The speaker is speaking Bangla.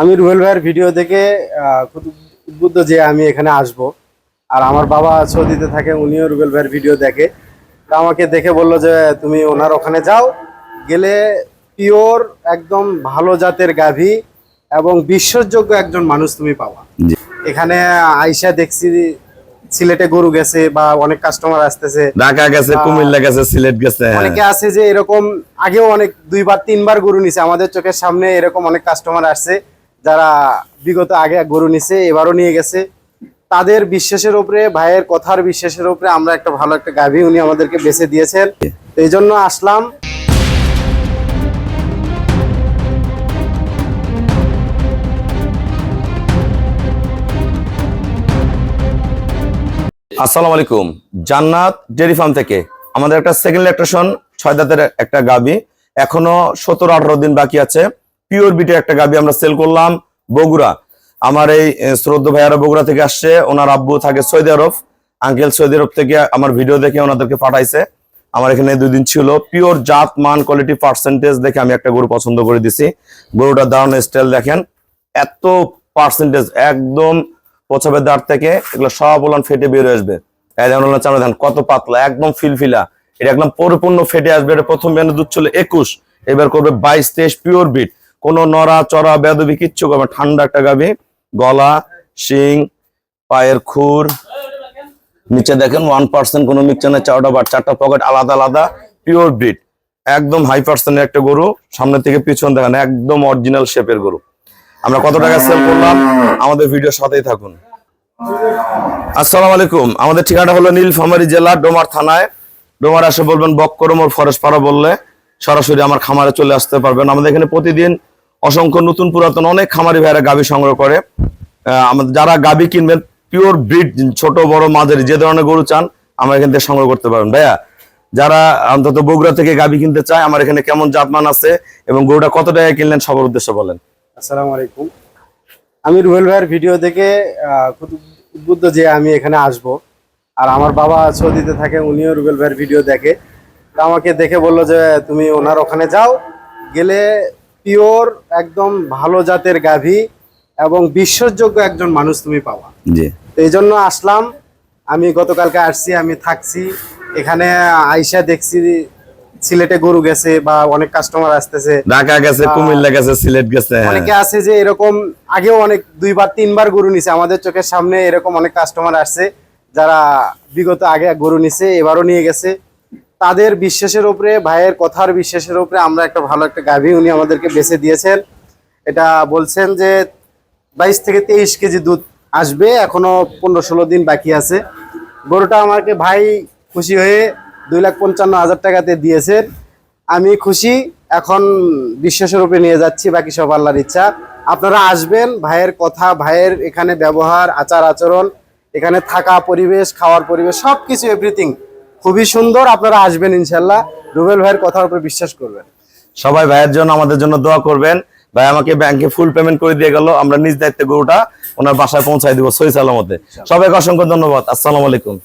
আমি রুবেল ভাইয়ের ভিডিও দেখে খুব উদ্বুদ্ধ যে আমি এখানে আসব। আর আমার বাবা সৌদিতে থাকে, উনিও রুবেল ভাইয়ের ভিডিও দেখে। তা আমাকে দেখে বললো যে তুমি ওনার ওখানে যাও, গেলে পিওর একদম ভালো জাতের গাভী এবং বিশ্বাসযোগ্য একজন মানুষ তুমি পাবা। এখানে আইসা দেখছি সিলেটে গরু গেছে বা অনেক কাস্টমার আসতেছে, ঢাকা গেছে, কুমিল্লা গেছে, সিলেট গেছে। অনেকে আছে যে এরকম আগেও অনেক 2বার 3বার গরু নিছে আমাদের চোখের সামনে। এরকম অনেক কাস্টমার আসছে যারা বিগত আগে গরু নিছে, এবারও নিয়ে গেছে। তাদের বিশ্বাসের উপরে, ভাইয়ের কথার বিশ্বাসের উপরে আমরা একটা ভালো একটা গাভী উনি আমাদেরকে বেছে দিয়েছেন। এই জন্য আসলাম। আসসালামু আলাইকুম। জান্নাত ডেয়ারি ফার্ম থেকে আমাদের একটা সেকেন্ড ল্যাকটেশন 6 দাঁতের একটা গাভী, এখনো 17-18 দিন বাকি আছে। পিওর বিটের একটা গাভী আমরা সেল করলাম বগুড়া। আমার এই শ্রদ্ধ ভাইয়ারা বগুড়া থেকে আসছে, ওনার আব্বু থাকে সৌদি আরব। আঙ্কেল সৌদি আরব থেকে আমার ভিডিও দেখে ওনাদেরকে পাঠাইছে। আমার এখানে 2 দিন ছিল। পিওর জাত, মান, কোয়ালিটি, পার্সেন্টেজ দেখে আমি একটা গরু পছন্দ করে দিছি। গরুটার দাঁড়ানো স্টাইল দেখেন, এত পার্সেন্টেজ একদম পছবের দাঁড় থেকে এগুলো সব ওলান ফেটে বের হয়ে আসবে। চামড়া ধান কত পাতলা, একদম ফিলফিলা, এটা একদম পরিপূর্ণ ফেটে আসবে। এটা প্রথম বিয়ানে দুধ ছিল 21, এবার করবে 22-23 পিওর বিট। কোনো নড়া চড়া বেদবি কিচ্ছু করবে। ঠান্ডা একটা গাভী, গলা, শিং, পায়ের খুর, নিচে দেখেন 1% কোনো মিক্সচার নেই। চারটা পকেট আলাদা আলাদা, পিওর ব্রিড, একদম হাই পার্সেন্টের একটা গরু। সামনে থেকে পিছন দেখেন একদম অরিজিনাল শেপের গরু। আমরা কত টাকা সেল করলাম আমাদের ভিডিওর সাথেই থাকুন। আসসালামু আলাইকুম। আমাদের ঠিকানা হলো নীলফামারী জেলা ডোমার থানায়। ডোমার আসে বলবেন বক্করমোর ফরেস্ট পাড়া বললে সরাসরি আমার খামারে চলে আসতে পারবেন। আমাদের এখানে প্রতিদিন অসংখ্য নতুন পুরাতন অনেক খামারি ভাইয়েরা গাভী সংগ্রহ করে। আমাদের যারা গাভী কিনবেন পিওর ব্রিড, ছোট বড় মাঝারি যে ধরনের গরু চান আমার এখান থেকে সংগ্রহ করতে পারবেন। ভাইয়া যারা অন্তত বগুড়া থেকে গাভী কিনতে চায়, আমার এখানে কেমন জাতমান আছে এবং গরুটা কত টাকায় কিনলেন সবার উদ্দেশ্যে বলেন। আসসালামু আলাইকুম। আমি রুবেল ভাইয়ের ভিডিও দেখে খুব উদ্বুদ্ধ যে আমি এখানে আসব। আর আমার বাবা সৌদিতে থাকে, উনিও রুবেল ভাইয়ের ভিডিও দেখে। তা আমাকে দেখে বললো যে তুমি ওনার ওখানে যাও, গেলে পিওর একদম ভালো জাতের গাভী এবং বিশ্বাসযোগ্য একজন মানুষ তুমি পাবা। জি, এই জন্য আসলাম। আমি গতকালকে আসছি, আমি থাকছি এখানে। আইসা দেখছি সিলেটে গরু গেছে বা অনেক কাস্টমার আসতেছে, ঢাকা গেছে, কুমিল্লা গেছে, সিলেট গেছে। অনেকে আছে যে এরকম আগেও অনেক 2বার 3বার গরু নিছে আমাদের চোখের সামনে। এরকম অনেক কাস্টমার আসছে যারা বিগত আগে গরু নিছে, এবারও নিয়ে গেছে। তাদের বিশ্বাসের উপরে, ভাইয়ের কথার বিশ্বাসের উপরে আমরা একটা ভালো একটা গাভী উনি আমাদেরকে বেছে দিয়েছেন। এটা বলছেন যে 22 থেকে 23 কেজি দুধ আসবে, এখনো 15-16 দিন বাকি আছে। গরুটা আমাকে ভাই খুশি হয়ে 2,55,000 টাকাতে দিয়েছেন। আমি খুশি। এখন বিশ্বাসের উপরে নিয়ে যাচ্ছি, বাকি সব আল্লাহর ইচ্ছা। আপনারা আসবেন, ভাইয়ের কথা, ভাইয়ের এখানে ব্যবহার, আচার আচরণ, এখানে থাকা পরিবেশ, খাওয়ার পরিবেশ, সবকিছু এভরিথিং খুবই সুন্দর। আপনারা আসবেন ইনশাল্লাহ, রুবেল ভাইয়ের কথার উপরে বিশ্বাস করবেন। সবাই ভাইয়ের জন্য, আমাদের জন্য দোয়া করবেন। ভাই আমাকে ব্যাংকে ফুল পেমেন্ট করে দিয়ে গেল, আমরা নিজ দায়িত্বে গরুটা ওনার বাসায় পৌঁছায় দিব সহি সালামতে। সবাইকে অসংখ্য ধন্যবাদ। আসসালামু আলাইকুম।